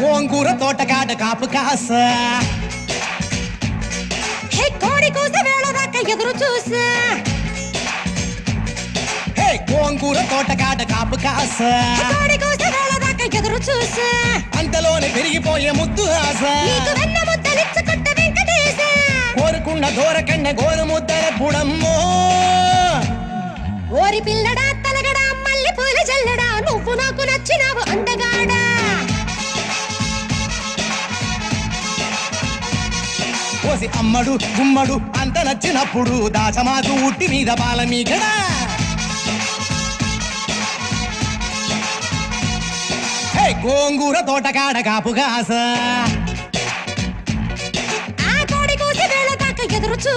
గోంగూర తోటకాడ కాపు కాస కోడి కూస వేళదాకా ఎదురు చూసా గోంగూర తోటకాడ కాపు కాస కోడి కూస వేళదాకా ఎదురు చూసా అంతలోనే పెరిగిపోయే ముద్దు ఆశ నీకు వెన్న ముద్దలిచ్చుకుంట వెంకటేశ కోరుకున్న దూరకన్న గోరు ముద్దల పుడమ్మో ఓరి పిల్లడా తలగడా మల్లె పూల జల్లడా నువ్వు నాకు నచ్చినావు అందగాడా కోసి అమ్మడు గుమ్మడు అంత నచ్చినప్పుడు దాచమాకు ఉట్టి మీద బాల మీగడా గోంగూర తోటకాడ కాపు కాస ఆ కోడి కూసి వేళదాకా ఎదురు చూ